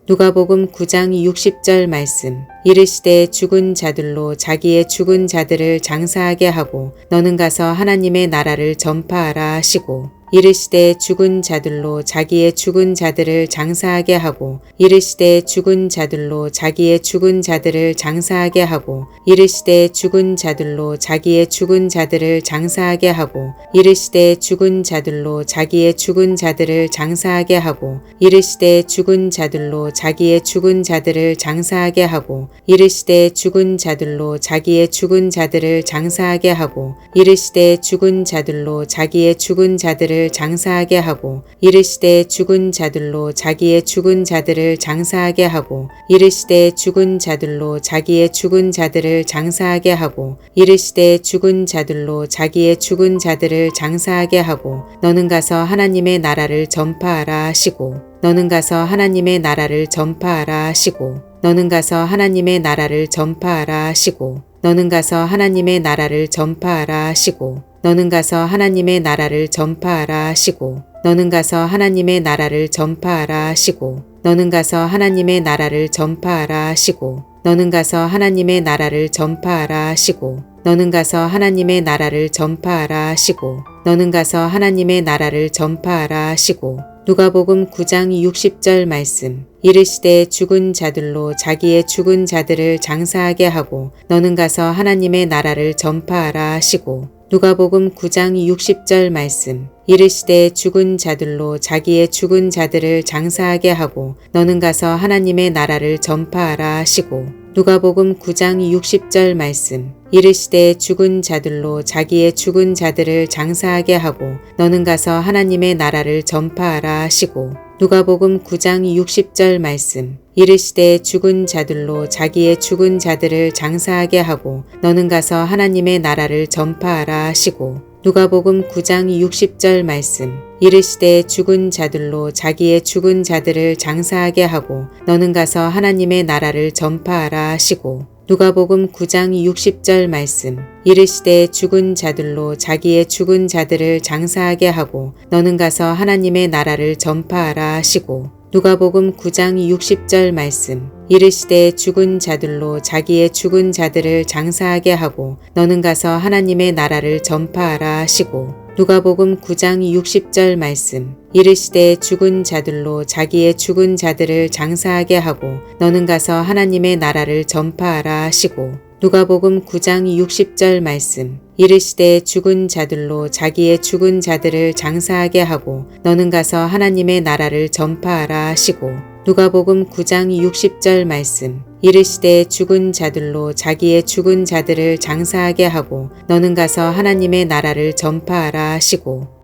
누가복음 9장 60절 말씀. 이르시되 죽은 자들로 자기의 죽은 자들을 장사하게 하고 너는 가서 하나님의 나라를 전파하라 하시고 이르시되 죽은 자들로 자기의 죽은 자들을 장사하게 하고 이르시되 죽은 자들로 자기의 죽은 자들을 장사하게 하고 이르시되 죽은 자들로 자기의 죽은 자들을 장사하게 하고 이르시되 죽은 자들로 자기의 죽은 자들을 장사하게 하고 이르시되 죽은 자들로 자기의 죽은 자들을 장사하게 하고 이르시되 죽은 자들로 자기의 죽은 자들을 장사하게 하고 이르시되 죽은 자들로 자기의 죽은 자들을 장사하게 하고 이르시되 죽은 자들로 자기의 죽은 자들을 장사하게 하고 이르시되 죽은 자들로 자기의 죽은 자들을 장사하게 하고 이르시되 죽은 자들로 자기의 죽은 자들을 장사하게 하고 너는 가서 하나님의 나라를 전파하라 하시고 너는 가서 하나님의 나라를 전파하라 하시고 너는 가서 하나님의 나라를 전파하라 하시고 너는 가서 하나님의 나라를 전파하라 하시고 너는 가서 하나님의 나라를 전파하라 하시고 너는 가서 하나님의 나라를 전파하라 하시고 너는 가서 하나님의 나라를 전파하라 하시고 너는 가서 하나님의 나라를 전파하라 하시고 너는 가서 하나님의 나라를 전파하라 하시고 너는 가서 하나님의 나라를 전파하라 하시고 누가복음 9장 60절 말씀. 이르시되 죽은 자들로 자기의 죽은 자들을 장사하게 하고 너는 가서 하나님의 나라를 전파하라 하시고 누가복음 9장 60절 말씀. 이르시되 죽은 자들로 자기의 죽은 자들을 장사하게 하고 너는 가서 하나님의 나라를 전파하라 하시고 누가복음 9장 60절 말씀. 이르시되 죽은 자들로 자기의 죽은 자들을 장사하게 하고 너는 가서 하나님의 나라를 전파하라 하시고 누가복음 9장 60절 말씀. 이르시되 죽은 자들로 자기의 죽은 자들을 장사하게 하고 너는 가서 하나님의 나라를 전파하라 하시고 누가복음 9장 60절 말씀. 이르시되 죽은 자들로 자기의 죽은 자들을 장사하게 하고 너는 가서 하나님의 나라를 전파하라 하시고 누가복음 9장 60절 말씀. 이르시되 죽은 자들로 자기의 죽은 자들을 장사하게 하고 너는 가서 하나님의 나라를 전파하라 하시고 누가복음 9장 60절 말씀. 이르시되 죽은 자들로 자기의 죽은 자들을 장사하게 하고 너는 가서 하나님의 나라를 전파하라 하시고 누가복음 9장 60절 말씀. 이르시되 죽은 자들로 자기의 죽은 자들을 장사하게 하고 너는 가서 하나님의 나라를 전파하라 하시고 누가복음 9장 60절 말씀. 이르시되 죽은 자들로 자기의 죽은 자들을 장사하게 하고 너는 가서 하나님의 나라를 전파하라 하시고 누가복음 9장 60절 말씀. 이르시되 죽은 자들로 자기의 죽은 자들을 장사하게 하고 너는 가서 하나님의 나라를 전파하라 하시고